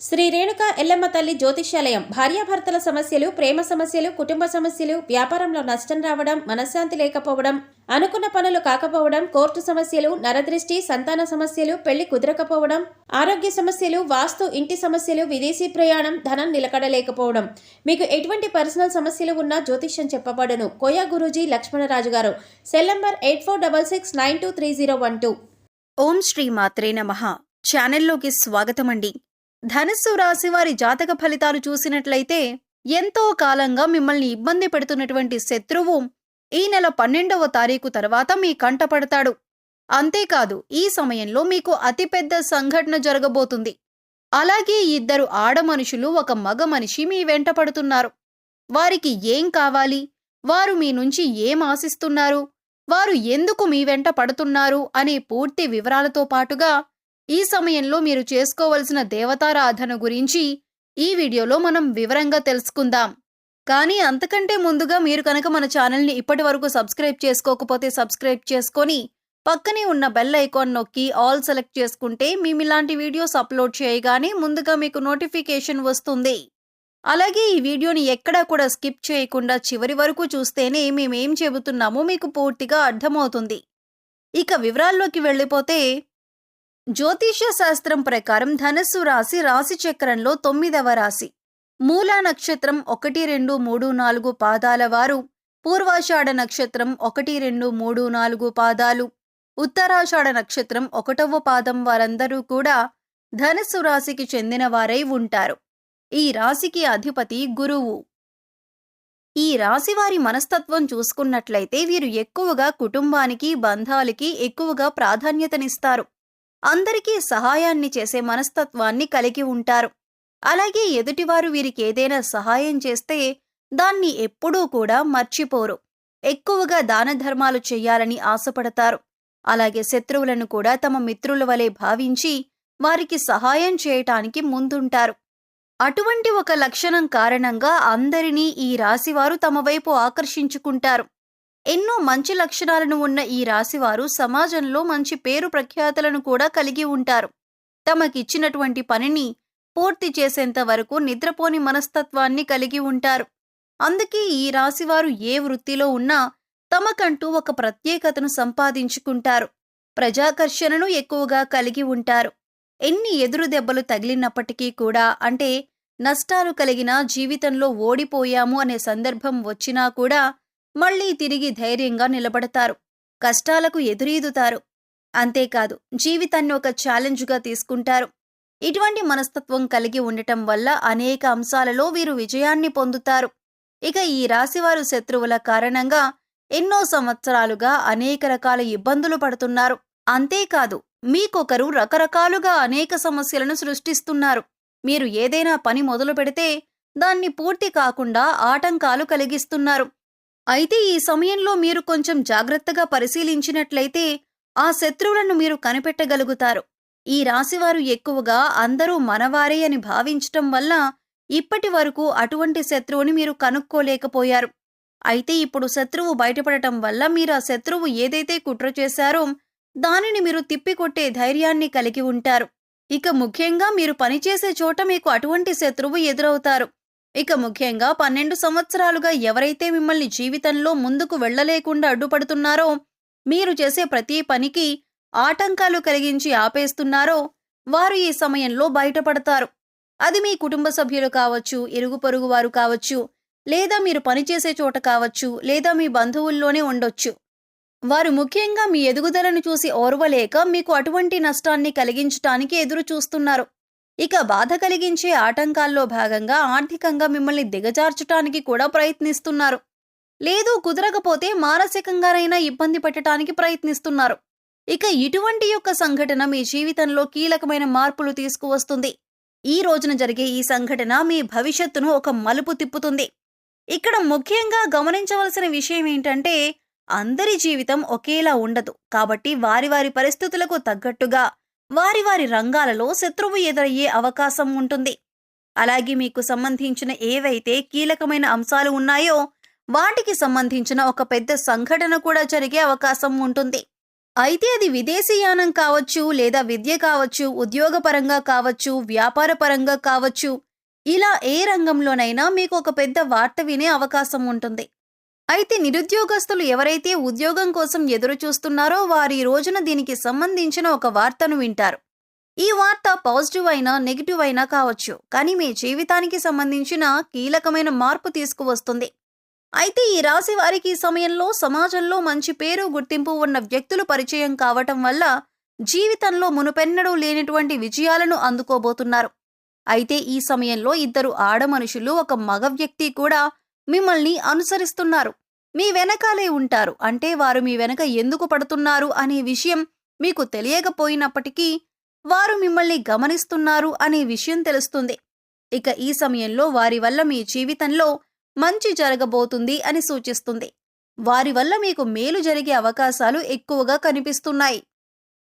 శ్రీ రేణుక ఎల్లమ్మ తల్లి జ్యోతిష్యాలయం భార్యాభర్తల సమస్యలు, ప్రేమ సమస్యలు, కుటుంబ సమస్యలు, వ్యాపారంలో నష్టం రావడం, మనశ్శాంతి లేకపోవడం, అనుకున్న పనులు కాకపోవడం, కోర్టు సమస్యలు, నరదృష్టి, సంతాన సమస్యలు, పెళ్లి కుదరకపోవడం, ఆరోగ్య సమస్యలు, వాస్తు, ఇంటి సమస్యలు, విదేశీ ప్రయాణం, ధనం నిలకడలేకపోవడం, మీకు ఎటువంటి పర్సనల్ సమస్యలు ఉన్నా జ్యోతిష్యం చెప్పబడును. కోయా గురూజీ లక్ష్మణరాజు గారు. Cell number 8466923012. ఓం శ్రీ మాత్రే నమః. ఛానల్లోకి స్వాగతమండి. ధనుస్సు రాశి వారి జాతక ఫలితాలు చూసినట్లయితే ఎంతో కాలంగా మిమ్మల్ని ఇబ్బంది పెడుతున్నటువంటి శత్రువు ఈ నెల 12వ తారీఖు తర్వాత మీ కంటపడతాడు. అంతేకాదు, ఈ సమయంలో మీకు అతిపెద్ద సంఘటన జరగబోతుంది. అలాగే ఇద్దరు ఆడమనుషులు, ఒక మగ మనిషి మీ వెంట పడుతున్నారు. వారికి ఏం కావాలి, వారు మీ నుంచి ఏం ఆశిస్తున్నారు, వారు ఎందుకు మీ వెంట పడుతున్నారు అనే పూర్తి వివరాలతో పాటుగా ఈ సమయంలో మీరు చేసుకోవలసిన దేవతారాధన గురించి ఈ వీడియోలో మనం వివరంగా తెలుసుకుందాం. కానీ అంతకంటే ముందుగా మీరు కనుక మన ఛానల్ని ఇప్పటి వరకు సబ్స్క్రైబ్ చేసుకోకపోతే సబ్స్క్రైబ్ చేసుకొని పక్కనే ఉన్న బెల్ ఐకాన్ నొక్కి ఆల్ సెలెక్ట్ చేసుకుంటే మేము ఇలాంటి వీడియోస్ అప్లోడ్ చేయగానే ముందుగా మీకు నోటిఫికేషన్ వస్తుంది. అలాగే ఈ వీడియోని ఎక్కడా కూడా స్కిప్ చేయకుండా చివరి వరకు చూస్తేనే మేమేం చెబుతున్నామో మీకు పూర్తిగా అర్థమవుతుంది. ఇక వివరాల్లోకి వెళ్ళిపోతే, జ్యోతిష్య శాస్త్రం ప్రకారం ధనుస్సు రాశి రాశి చక్రంలో 9వ రాశి. మూలా నక్షత్రం 1, 2, 3, 4 పాదాల వారు, పూర్వాషాఢ నక్షత్రం 1, 2, 3, 4 పాదాలు, ఉత్తరాషాఢ నక్షత్రం 1వ పాదం వారందరూ కూడా ధనుస్సు రాశికి చెందిన వారై ఉంటారు. ఈ రాశికి అధిపతి గురువు. ఈ రాశి వారి మనస్తత్వం చూసుకున్నట్లయితే వీరు ఎక్కువగా కుటుంబానికి, బంధాలకి ఎక్కువగా ప్రాధాన్యతనిస్తారు. అందరికీ సహాయాన్ని చేసే మనస్తత్వాన్ని కలిగి ఉంటారు. అలాగే ఎదుటివారు వీరికి ఏదైనా సహాయం చేస్తే దాన్ని ఎప్పుడూ కూడా మర్చిపోరు. ఎక్కువగా దాన ధర్మాలు చెయ్యాలని ఆశపడతారు. అలాగే శత్రువులను కూడా తమ మిత్రుల వలె భావించి వారికి సహాయం చేయటానికి ముందుంటారు. అటువంటి ఒక లక్షణం కారణంగా అందరినీ ఈ రాశివారు తమ వైపు ఆకర్షించుకుంటారు. ఎన్నో మంచి లక్షణాలను ఉన్న ఈ రాశివారు సమాజంలో మంచి పేరు ప్రఖ్యాతులను కూడా కలిగి ఉంటారు. తమకిచ్చినటువంటి పనిని పూర్తి చేసేంత వరకు నిద్రపోని మనస్తత్వాన్ని కలిగి ఉంటారు. అందుకే ఈ రాశివారు ఏ వృత్తిలో ఉన్నా తమకంటూ ఒక ప్రత్యేకతను సంపాదించుకుంటారు. ప్రజాకర్షణను ఎక్కువగా కలిగి ఉంటారు. ఎన్ని ఎదురు దెబ్బలు తగిలినప్పటికీ కూడా, అంటే నష్టాలు కలిగినా, జీవితంలో ఓడిపోయాము అనే సందర్భం వచ్చినా కూడా మళ్లీ తిరిగి ధైర్యంగా నిలబడతారు. కష్టాలకు ఎదురీదుతారు. అంతేకాదు, జీవితాన్ని ఒక ఛాలెంజ్గా తీసుకుంటారు. ఇటువంటి మనస్తత్వం కలిగి ఉండటం వల్ల అనేక అంశాలలో వీరు విజయాన్ని పొందుతారు. ఇక ఈ రాశివారు శత్రువుల కారణంగా ఎన్నో సంవత్సరాలుగా అనేక రకాల ఇబ్బందులు పడుతున్నారు. అంతేకాదు, మీకొకరు రకరకాలుగా అనేక సమస్యలను సృష్టిస్తున్నారు. మీరు ఏదైనా పని మొదలు పెడితే దాన్ని పూర్తి కాకుండా ఆటంకాలు కలిగిస్తున్నారు. అయితే ఈ సమయంలో మీరు కొంచెం జాగ్రత్తగా పరిశీలించినట్లయితే ఆ శత్రువులను మీరు కనిపెట్టగలుగుతారు. ఈ రాశివారు ఎక్కువగా అందరూ మనవారే అని భావించటం వల్ల ఇప్పటి వరకు అటువంటి శత్రువుని మీరు కనుక్కోలేకపోయారు. అయితే ఇప్పుడు శత్రువు బయటపడటం వల్ల మీరు ఆ శత్రువు ఏదైతే కుట్ర చేశారో దానిని మీరు తిప్పికొట్టే ధైర్యాన్ని కలిగి ఉంటారు. ఇక ముఖ్యంగా మీరు పనిచేసే చోట మీకు అటువంటి శత్రువు ఎదురవుతారు. ఇక ముఖ్యంగా 12 సంవత్సరాలుగా ఎవరైతే మిమ్మల్ని జీవితంలో ముందుకు వెళ్లలేకుండా అడ్డుపడుతున్నారో, మీరు చేసే ప్రతి పనికి ఆటంకాలు కలిగించి ఆపేస్తున్నారో వారు ఈ సమయంలో బయటపడతారు. అది మీ కుటుంబ సభ్యులు కావచ్చు, ఇరుగు పొరుగు వారు కావచ్చు, లేదా మీరు పనిచేసే చోట కావచ్చు, లేదా మీ బంధువుల్లోనే ఉండొచ్చు. వారు ముఖ్యంగా మీ ఎదుగుదలను చూసి ఓర్వలేక మీకు అటువంటి నష్టాన్ని కలిగించటానికి ఎదురు చూస్తున్నారు. ఇక బాధ కలిగించే ఆటంకాల్లో భాగంగా ఆర్థికంగా మిమ్మల్ని దిగజార్చటానికి కూడా ప్రయత్నిస్తున్నారు. లేదు కుదరకపోతే మానసికంగానైనా ఇబ్బంది పెట్టడానికి ప్రయత్నిస్తున్నారు. ఇక ఇటువంటి యొక్క సంఘటన మీ జీవితంలో కీలకమైన మార్పులు తీసుకువస్తుంది. ఈ రోజున జరిగే ఈ సంఘటన మీ భవిష్యత్తును ఒక మలుపు తిప్పుతుంది. ఇక్కడ ముఖ్యంగా గమనించవలసిన విషయం ఏంటంటే, అందరి జీవితం ఒకేలా ఉండదు. కాబట్టి వారి వారి పరిస్థితులకు తగ్గట్టుగా వారి వారి రంగాలలో శత్రువు ఎదురయ్యే అవకాశం ఉంటుంది. అలాగే మీకు సంబంధించిన ఏవైతే కీలకమైన అంశాలు ఉన్నాయో వాటికి సంబంధించిన ఒక పెద్ద సంఘటన కూడా జరిగే అవకాశం ఉంటుంది. అయితే అది విదేశీయానం కావచ్చు, లేదా విద్య కావచ్చు, ఉద్యోగపరంగా కావచ్చు, వ్యాపార పరంగా కావచ్చు, ఇలా ఏ రంగంలోనైనా మీకు ఒక పెద్ద వార్త వినే అవకాశం ఉంటుంది. అయితే నిరుద్యోగస్తులు ఎవరైతే ఉద్యోగం కోసం ఎదురు చూస్తున్నారో వారు ఈ రోజున దీనికి సంబంధించిన ఒక వార్తను వింటారు. ఈ వార్త పాజిటివ్ అయినా నెగిటివ్ అయినా కావచ్చు, కానీ మీ జీవితానికి సంబంధించిన కీలకమైన మార్పు తీసుకువస్తుంది. అయితే ఈ రాశి వారికి ఈ సమయంలో సమాజంలో మంచి పేరు గుర్తింపు ఉన్న వ్యక్తులు పరిచయం కావటం వల్ల జీవితంలో మునుపెన్నడూ లేనటువంటి విజయాలను అందుకోబోతున్నారు. అయితే ఈ సమయంలో ఇద్దరు ఆడమనుషులు, ఒక మగ వ్యక్తి కూడా మిమ్మల్ని అనుసరిస్తున్నారు. మీ వెనకాలే ఉంటారు. అంటే వారు మీ వెనక ఎందుకు పడుతున్నారు అనే విషయం మీకు తెలియకపోయినప్పటికీ వారు మిమ్మల్ని గమనిస్తున్నారు అనే విషయం తెలుస్తుంది. ఇక ఈ సమయంలో వారి వల్ల మీ జీవితంలో మంచి జరగబోతుంది అని సూచిస్తుంది. వారి వల్ల మీకు మేలు జరిగే అవకాశాలు ఎక్కువగా కనిపిస్తున్నాయి.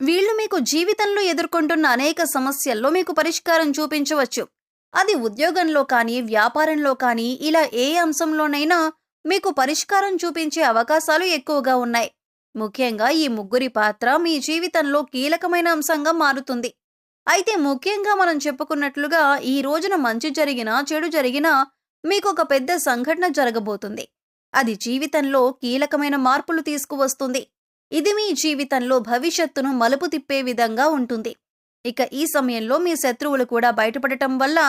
వీళ్ళు మీకు జీవితంలో ఎదుర్కొంటున్న అనేక సమస్యల్లో మీకు పరిష్కారం చూపించవచ్చు. అది ఉద్యోగంలో కానీ, వ్యాపారంలో కానీ, ఇలా ఏ అంశంలోనైనా మీకు పరిష్కారం చూపించే అవకాశాలు ఎక్కువగా ఉన్నాయి. ముఖ్యంగా ఈ ముగ్గురి పాత్ర మీ జీవితంలో కీలకమైన అంశంగా మారుతుంది. అయితే ముఖ్యంగా మనం చెప్పుకున్నట్లుగా ఈ రోజున మంచి జరిగినా, చెడు జరిగినా మీకు ఒక పెద్ద సంఘటన జరగబోతుంది. అది జీవితంలో కీలకమైన మార్పులు తీసుకువస్తుంది. ఇది మీ జీవితంలో భవిష్యత్తును మలుపు తిప్పే విధంగా ఉంటుంది. ఇక ఈ సమయంలో మీ శత్రువులు కూడా బయటపడటం వల్ల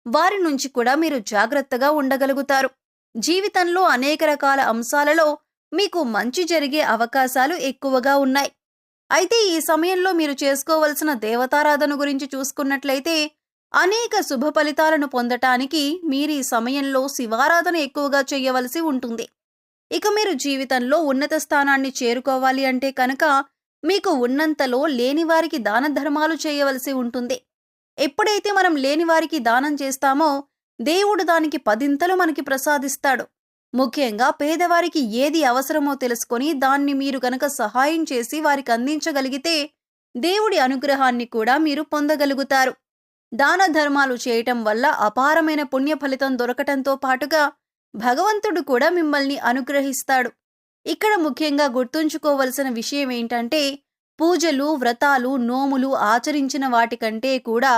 వారి నుంచి కూడా మీరు జాగ్రత్తగా ఉండగలుగుతారు. జీవితంలో అనేక రకాల అంశాలలో మీకు మంచి జరిగే అవకాశాలు ఎక్కువగా ఉన్నాయి. అయితే ఈ సమయంలో మీరు చేసుకోవలసిన దేవతారాధన గురించి చూసుకున్నట్లయితే అనేక శుభ ఫలితాలను పొందటానికి మీరు ఈ సమయంలో శివారాధన ఎక్కువగా చేయవలసి ఉంటుంది. ఇక మీరు జీవితంలో ఉన్నత స్థానాన్ని చేరుకోవాలి అంటే కనుక మీకు ఉన్నంతలో లేనివారికి దాన ధర్మాలు చేయవలసి ఉంటుంది. ఎప్పుడైతే మనం లేనివారికి దానం చేస్తామో దేవుడు దానికి 10 మనకి ప్రసాదిస్తాడు. ముఖ్యంగా పేదవారికి ఏది అవసరమో తెలుసుకొని దాన్ని మీరు గనక సహాయం చేసి వారికి అందించగలిగితే దేవుడి అనుగ్రహాన్ని కూడా మీరు పొందగలుగుతారు. దాన ధర్మాలు చేయటం వల్ల అపారమైన పుణ్య ఫలితం దొరకటంతో పాటుగా భగవంతుడు కూడా మిమ్మల్ని అనుగ్రహిస్తాడు. ఇక్కడ ముఖ్యంగా గుర్తుంచుకోవలసిన విషయం ఏంటంటే పూజలు, వ్రతాలు, నోములు ఆచరించిన వాటికంటే కూడా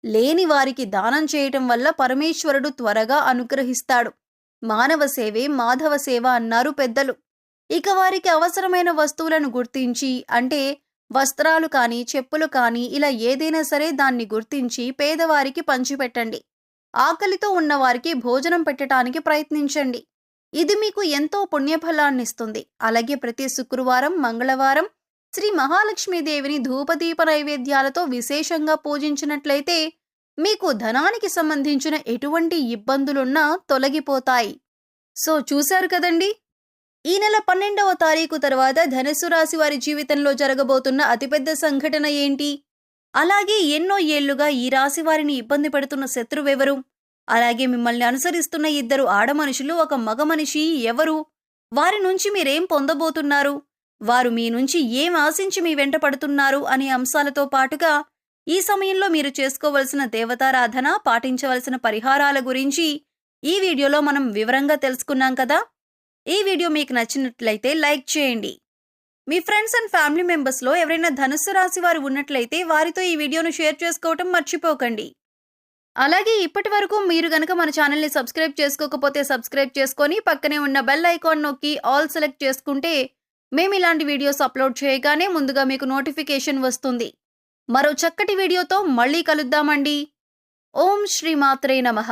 లేని వారికి దానం చేయటం వల్ల పరమేశ్వరుడు త్వరగా అనుగ్రహిస్తాడు. మానవ సేవే మాధవ సేవ అన్నారు పెద్దలు. ఇక వారికి అవసరమైన వస్తువులను గుర్తించి, అంటే వస్త్రాలు కానీ, చెప్పులు కానీ, ఇలా ఏదైనా సరే దాన్ని గుర్తించి పేదవారికి పంచిపెట్టండి. ఆకలితో ఉన్నవారికి భోజనం పెట్టడానికి ప్రయత్నించండి. ఇది మీకు ఎంతో పుణ్యఫలాన్నిస్తుంది. అలాగే ప్రతి శుక్రవారం, మంగళవారం శ్రీ మహాలక్ష్మీదేవిని ధూపదీప నైవేద్యాలతో విశేషంగా పూజించినట్లయితే మీకు ధనానికి సంబంధించిన ఎటువంటి ఇబ్బందులున్నా తొలగిపోతాయి. సో చూశారు కదండి, ఈ నెల 12వ తారీఖు తర్వాత ధనుస్సు రాశి వారి జీవితంలో జరగబోతున్న అతిపెద్ద సంఘటన ఏంటి? అలాగే ఎన్నో ఏళ్లుగా ఈ రాశి వారిని ఇబ్బంది పెడుతున్న శత్రువెవరు? అలాగే మిమ్మల్ని అనుసరిస్తున్న ఇద్దరు ఆడమనుషులు, ఒక మగ మనిషి ఎవరు? వారి నుంచి మీరేం పొందబోతున్నారు? వారు మీ నుంచి ఏం ఆశించి మీ వెంట పడుతున్నారు అనే అంశాలతో పాటుగా ఈ సమయంలో మీరు చేసుకోవలసిన దేవతారాధన, పాటించవలసిన పరిహారాల గురించి ఈ వీడియోలో మనం వివరంగా తెలుసుకున్నాం కదా. ఈ వీడియో మీకు నచ్చినట్లయితే లైక్ చేయండి. మీ ఫ్రెండ్స్ అండ్ ఫ్యామిలీ మెంబర్స్లో ఎవరైనా ధనుస్సు రాశి వారు ఉన్నట్లయితే వారితో ఈ వీడియోను షేర్ చేసుకోవటం మర్చిపోకండి. అలాగే ఇప్పటి వరకు మీరు గనక మన ఛానల్ని సబ్స్క్రైబ్ చేసుకోకపోతే సబ్స్క్రైబ్ చేసుకొని పక్కనే ఉన్న బెల్ ఐకాన్ నొక్కి ఆల్ సెలెక్ట్ చేసుకుంటే మేము ఇలాంటి వీడియోస్ అప్లోడ్ చేయగానే ముందుగా మీకు నోటిఫికేషన్ వస్తుంది. మరో చక్కటి వీడియోతో మళ్ళీ కలుద్దామండి. ఓం శ్రీ మాత్రే నమః.